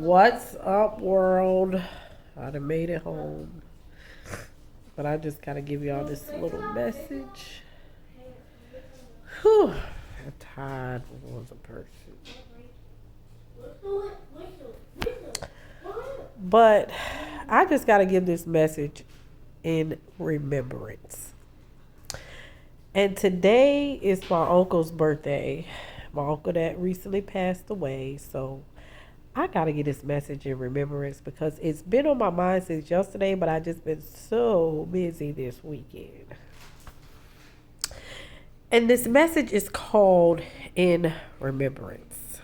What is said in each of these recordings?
What's up, world? I done made it home. But I just gotta give y'all this little message. Whew. I'm tired as a person. But I just gotta give this message in remembrance. And today is my uncle's birthday. My uncle that recently passed away. So I gotta get this message in remembrance because it's been on my mind since yesterday, but I just been so busy this weekend. And this message is called In Remembrance.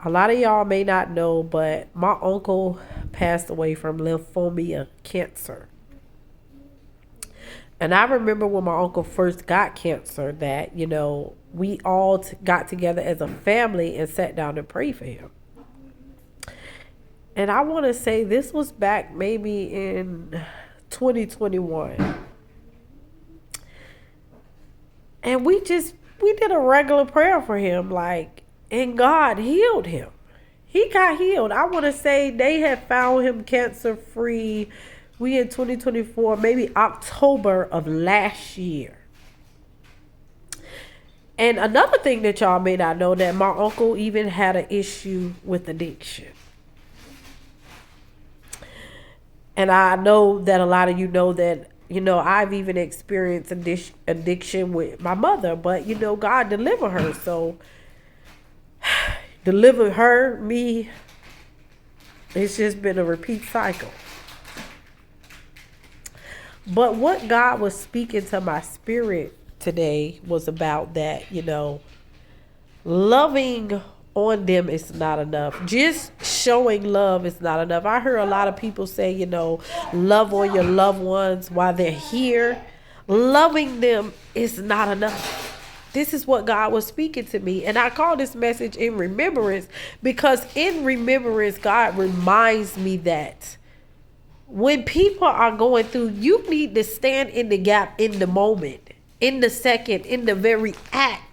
A lot of y'all may not know, but my uncle passed away from lymphoma cancer. And I remember when my uncle first got cancer that, we all got together as a family and sat down and prayed for him. And I want to say this was back maybe in 2021. And we did a regular prayer for him, and God healed him. He got healed. I want to say they had found him cancer free. We in 2024, maybe October of last year. And another thing that y'all may not know, that my uncle even had an issue with addiction. And I know that a lot of you know that, I've even experienced addiction with my mother, but, God delivered her. So delivered her, me, it's just been a repeat cycle. But what God was speaking to my spirit today was about that, loving on them is not enough. Just showing love is not enough. I heard a lot of people say, love on your loved ones while they're here. Loving them is not enough. This is what God was speaking to me. And I call this message in remembrance because in remembrance, God reminds me that when people are going through, you need to stand in the gap in the moment, in the second, in the very act,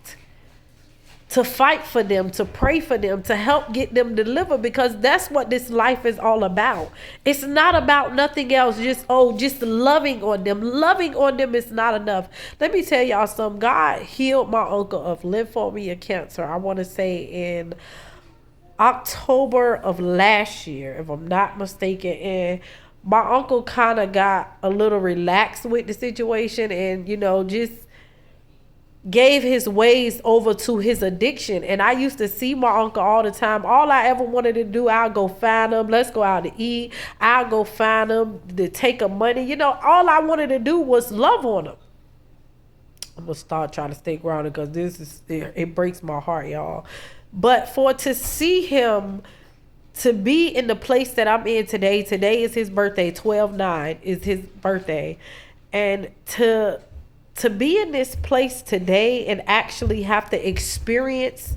to fight for them, to pray for them, to help get them delivered, because that's what this life is all about. It's not about nothing else. Just loving on them. Loving on them is not enough. Let me tell y'all something. God healed my uncle of lymphoma cancer, I want to say in October of last year, if I'm not mistaken. And my uncle kind of got a little relaxed with the situation and, just gave his ways over to his addiction. And I used to see my uncle all the time. All I ever wanted to do, I'll go find him. Let's go out to eat. I'll go find him to take him money. All I wanted to do was love on him. I'm going to start trying to stay grounded because it breaks my heart, y'all. But to see him, to be in the place that I'm in today is his birthday. 12/9 is his birthday. And to be in this place today and actually have to experience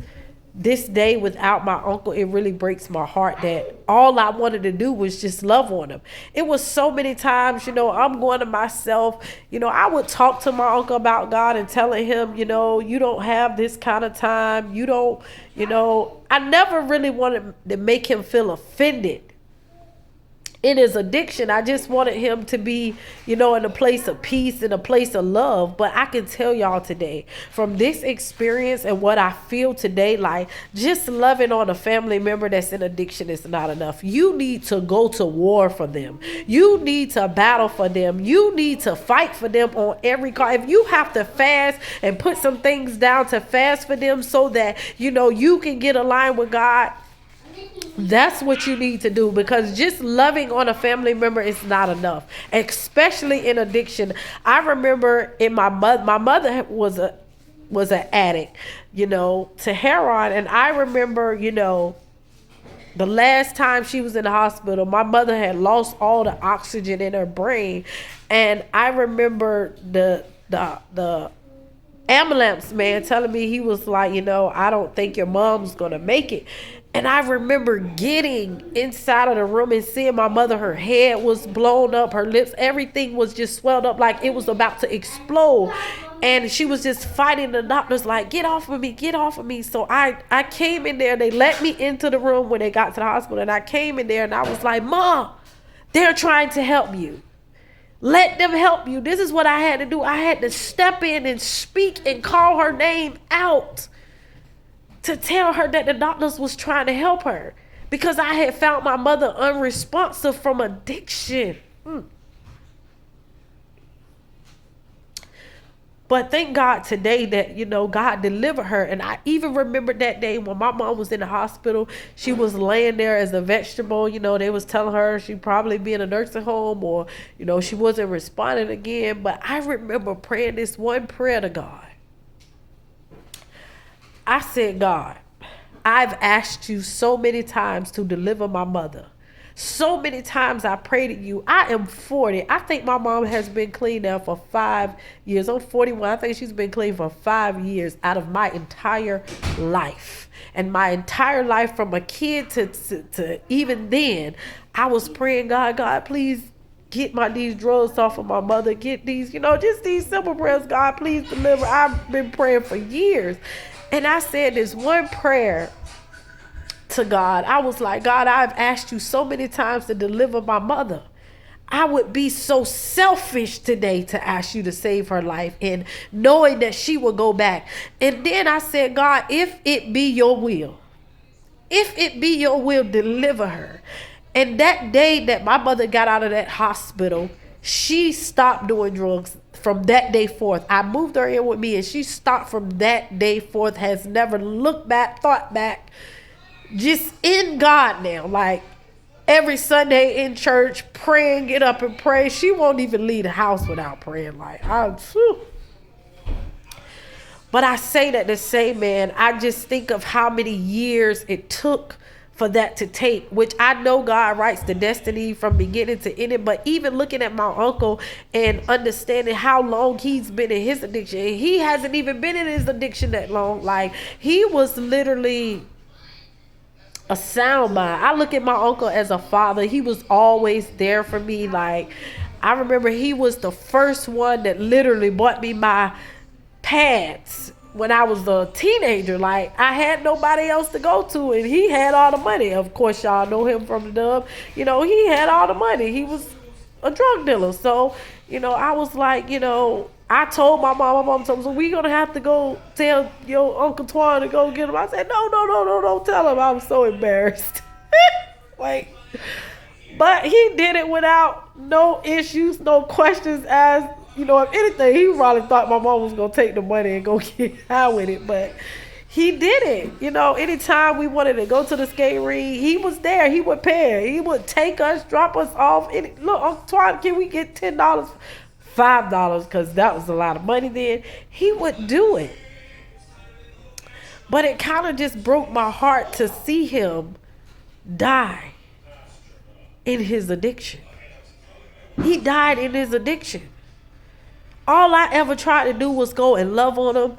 this day without my uncle, it really breaks my heart that all I wanted to do was just love on him. It was so many times, I'm going to myself, I would talk to my uncle about God and telling him, you don't have this kind of time. You don't, I never really wanted to make him feel offended in his addiction. I just wanted him to be, in a place of peace, in a place of love. But I can tell y'all today, from this experience and what I feel today, just loving on a family member that's in addiction is not enough. You need to go to war for them. You need to battle for them. You need to fight for them on every card. If you have to fast and put some things down to fast for them so that, you can get aligned with God, that's what you need to do, because just loving on a family member is not enough, especially in addiction. I remember my mother was an addict, to heroin. And I remember, the last time she was in the hospital, my mother had lost all the oxygen in her brain. And I remember the ambulance man telling me, he was like, I don't think your mom's going to make it. And I remember getting inside of the room and seeing my mother, her head was blown up, her lips, everything was just swelled up like it was about to explode. And she was just fighting. The doctors like, get off of me, get off of me. So I came in there. They let me into the room when they got to the hospital. And I came in there and I was like, Mom, they're trying to help you. Let them help you. This is what I had to do. I had to step in and speak and call her name out to tell her that the doctors was trying to help her, because I had found my mother unresponsive from addiction. But thank God today that, God delivered her. And I even remember that day when my mom was in the hospital. She was laying there as a vegetable. They was telling her she'd probably be in a nursing home, or, she wasn't responding again. But I remember praying this one prayer to God. I said, God, I've asked you so many times to deliver my mother. So many times I pray to you. I am 40. I think my mom has been clean now for 5 years. I'm 41. I think she's been clean for 5 years out of my entire life. And my entire life, from a kid to even then, I was praying, God, please get these drugs off of my mother. Get these, just these simple prayers. God, please deliver. I've been praying for years. And I said this one prayer to God. I was like, God, I've asked you so many times to deliver my mother. I would be so selfish today to ask you to save her life, and knowing that she will go back. And then I said, God, if it be your will, deliver her. And that day that my mother got out of that hospital, she stopped doing drugs. From that day forth, I moved her in with me, and she stopped from that day forth, has never looked back, thought back. Just in God now, like every Sunday in church, praying, get up and pray. She won't even leave the house without praying. But I say that to say, man, I just think of how many years it took for that to take, which I know God writes the destiny from beginning to end. But even looking at my uncle and understanding how long he's been in his addiction, he hasn't even been in his addiction that long. Like, he was literally a sound mind. I look at my uncle as a father. He was always there for me. Like, I remember he was the first one that literally bought me my pads when I was a teenager. Like, I had nobody else to go to, and he had all the money. Of course, y'all know him from the Dub. He had all the money. He was a drug dealer. So, I was like, I told my mom told me, so we gonna have to go tell your Uncle Twan to go get him. I said, no, don't tell him. I was so embarrassed. But he did it without no issues, no questions asked. If anything, he probably thought my mom was gonna take the money and go get high with it. But he did it. Anytime we wanted to go to the skate ring, he was there. He would pay. He would take us, drop us off. Look, Uncle Twan, can we get $10? $5, because that was a lot of money then. He would do it. But it kind of just broke my heart to see him die in his addiction. He died in his addiction. All I ever tried to do was go and love on him.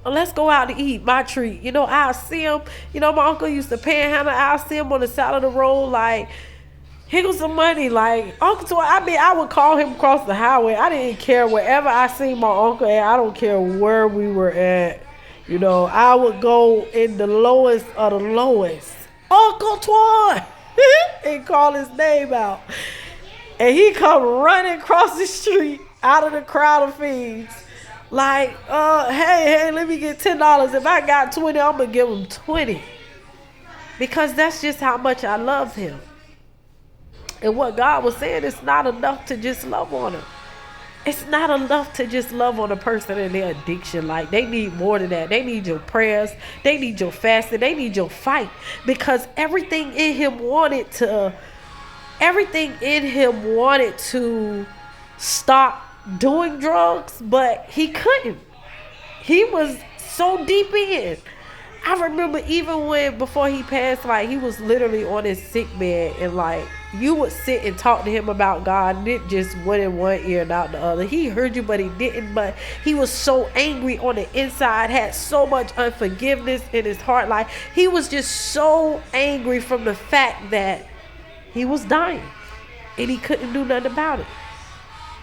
Let's go out to eat, my treat. I'll see him. My uncle used to panhandle. I'll see him on the side of the road, like, here goes some money. Like, Uncle Toy, I would call him across the highway. I didn't care wherever I seen my uncle at. I don't care where we were at. I would go in the lowest of the lowest, Uncle Toy, and call his name out. And he come running across the street out of the crowd of fiends. Like, hey, let me get $10. If I got 20, I'm going to give him 20. Because that's just how much I love him. And what God was saying, it's not enough to just love on him. It's not enough to just love on a person in their addiction. Like, they need more than that. They need your prayers. They need your fasting. They need your fight. Because everything in him wanted to stop doing drugs, but he couldn't. He was so deep in. I remember even before he passed, like, he was literally on his sick bed, and like, you would sit and talk to him about God, and it just went in one ear and out the other. He heard you, but he didn't. But he was so angry on the inside, had so much unforgiveness in his heart. Like, he was just so angry from the fact that he was dying, and he couldn't do nothing about it.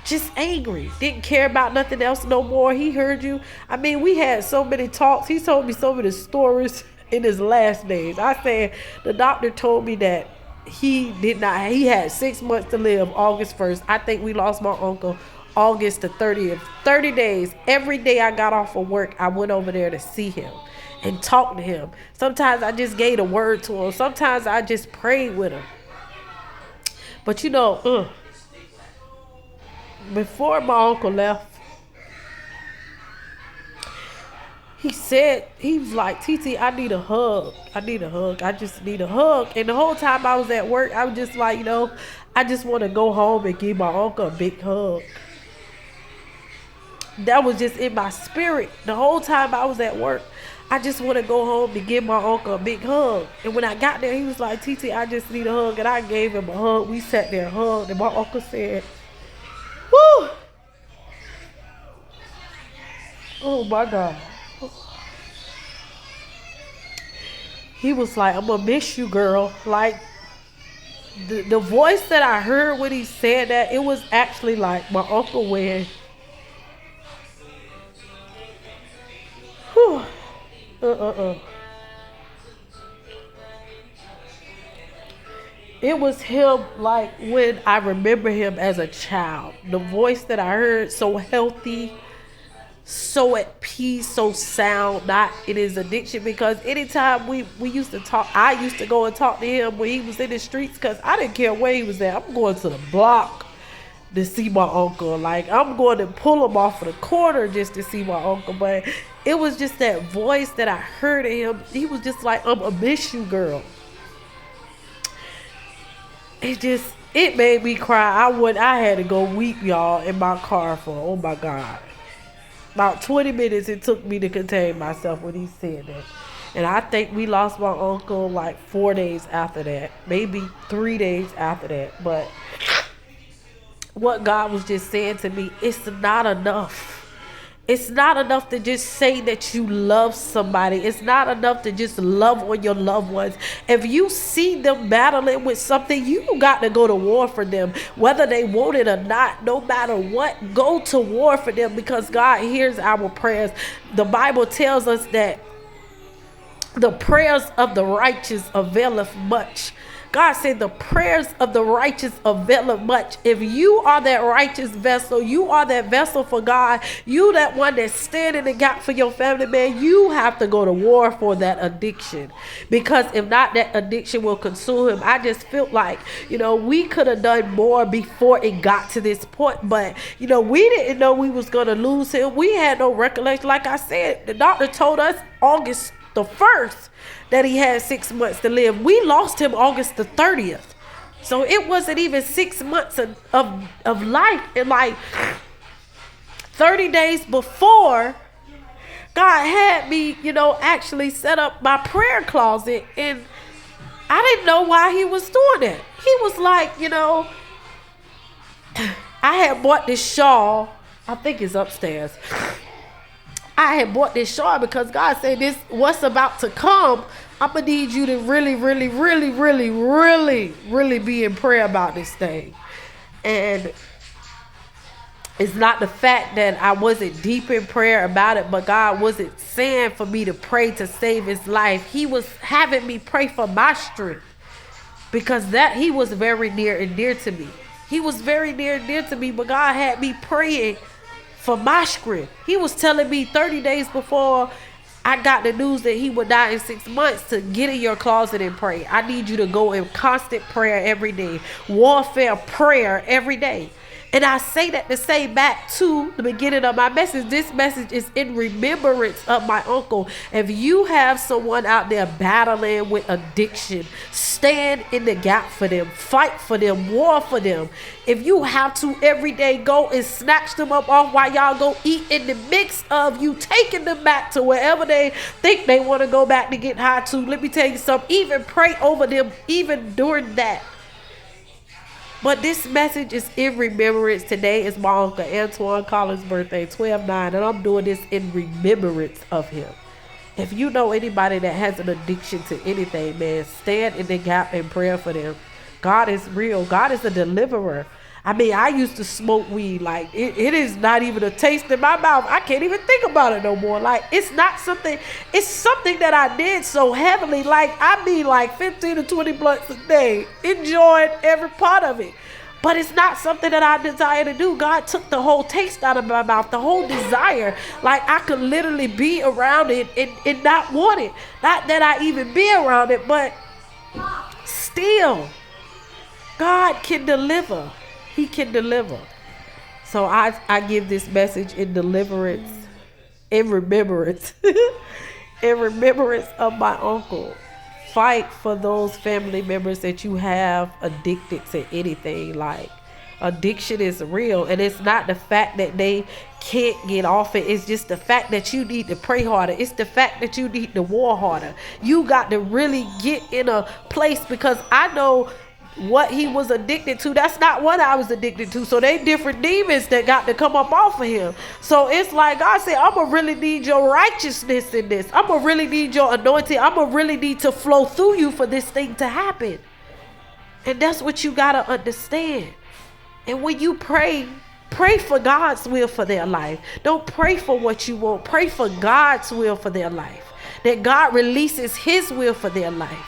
Just angry. Didn't care about nothing else no more. He heard you. I mean, we had so many talks. He told me so many stories in his last days. I said, the doctor told me that he had 6 months to live August 1st. I think we lost my uncle August the 30th. 30 days. Every day I got off of work, I went over there to see him and talk to him. Sometimes I just gave a word to him. Sometimes I just prayed with him. But before my uncle left, he said, he was like, TT, I need a hug. I need a hug. I just need a hug. And the whole time I was at work, I was just like, I just want to go home and give my uncle a big hug. That was just in my spirit. The whole time I was at work, I just want to go home and give my uncle a big hug. And when I got there, he was like, TT, I just need a hug. And I gave him a hug. We sat there and hugged. And my uncle said, whoo! Oh my God. He was like, I'm gonna miss you, girl. Like, the voice that I heard when he said that, it was actually like my uncle when, whew, it was him like when I remember him as a child. The voice that I heard, so healthy, so at peace, so sound, not in his addiction. Because anytime we used to talk, I used to go and talk to him when he was in the streets, because I didn't care where he was at. I'm going to the block to see my uncle. Like, I'm going to pull him off of the corner just to see my uncle. But it was just that voice that I heard in him. He was just like, I'm gonna miss you, girl. It made me cry. I had to go weep, y'all, in my car for, oh my God, about 20 minutes it took me to contain myself when he said that. And I think we lost my uncle like 4 days after that, maybe 3 days after that. But what God was just saying to me, it's not enough. It's not enough to just say that you love somebody. It's not enough to just love on your loved ones. If you see them battling with something, you got to go to war for them. Whether they want it or not, no matter what, go to war for them, because God hears our prayers. The Bible tells us that the prayers of the righteous availeth much. God said the prayers of the righteous availeth much. If you are that righteous vessel, you are that vessel for God, you that one that's standing in the gap for your family, man, you have to go to war for that addiction. Because if not, that addiction will consume him. I just felt like, we could have done more before it got to this point. But, we didn't know we was going to lose him. We had no recollection. Like I said, the doctor told us August the 1st that he had 6 months to live. We lost him August the 30th. So it wasn't even 6 months of life. And like 30 days before, God had me, actually set up my prayer closet. And I didn't know why he was doing that. He was like, I had bought this shawl. I think it's upstairs. I had bought this shawl because God said, this, what's about to come, I'm going to need you to really, really, really, really, really, really be in prayer about this thing. And it's not the fact that I wasn't deep in prayer about it, but God wasn't saying for me to pray to save his life. He was having me pray for my strength, because that he was very near and dear to me. He was very near and dear to me, but God had me praying for my strength. He was telling me 30 days before I got the news that he would die in 6 months to get in your closet and pray. I need you to go in constant prayer every day. Warfare prayer every day. And I say that to say back to the beginning of my message. This message is in remembrance of my uncle. If you have someone out there battling with addiction, stand in the gap for them. Fight for them. War for them. If you have to every day, go and snatch them up off while y'all go eat, in the mix of you taking them back to wherever they think they want to go back to get high to. Let me tell you something. Even pray over them even during that. But this message is in remembrance. Today is my Uncle Antoine Collins' birthday, 12/9, and I'm doing this in remembrance of him. If you know anybody that has an addiction to anything, man, stand in the gap and pray for them. God is real. God is a deliverer. I mean, I used to smoke weed. Like, it is not even a taste in my mouth. I can't even think about it no more. Like, it's not something, it's something that I did so heavily. Like, I mean, like 15 to 20 blunts a day, enjoying every part of it. But it's not something that I desire to do. God took the whole taste out of my mouth, the whole desire. Like, I could literally be around it and not want it. Not that I even be around it, but still, God can deliver. He can deliver. So I give this message in deliverance, in remembrance, in remembrance of my uncle. Fight for those family members that you have addicted to anything. Like, addiction is real, and it's not the fact that they can't get off it. It's just the fact that you need to pray harder. It's the fact that you need to war harder. You got to really get in a place, because I know what he was addicted to. That's not what I was addicted to. So they different demons that got to come up off of him. So it's like God said, I'm gonna really need your righteousness in this. I'm gonna really need your anointing. I'm gonna really need to flow through you for this thing to happen. And that's what you gotta understand. And when you pray for God's will for their life. Don't pray for what you want. Pray for God's will for their life. That God releases his will for their life.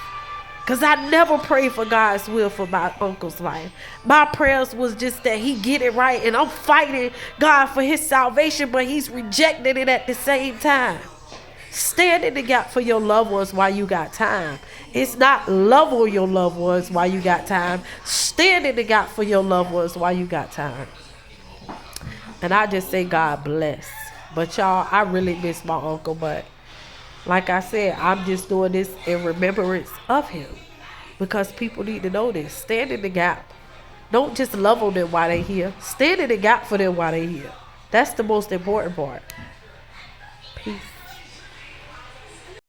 Because I never prayed for God's will for my uncle's life. My prayers was just that he get it right. And I'm fighting God for his salvation, but he's rejecting it at the same time. Stand in the gap for your loved ones while you got time. It's not love on your loved ones while you got time. Stand in the gap for your loved ones while you got time. And I just say God bless. But y'all, I really miss my uncle, but like I said, I'm just doing this in remembrance of him, because people need to know this. Stand in the gap. Don't just love on them while they're here. Stand in the gap for them while they're here. That's the most important part. Peace.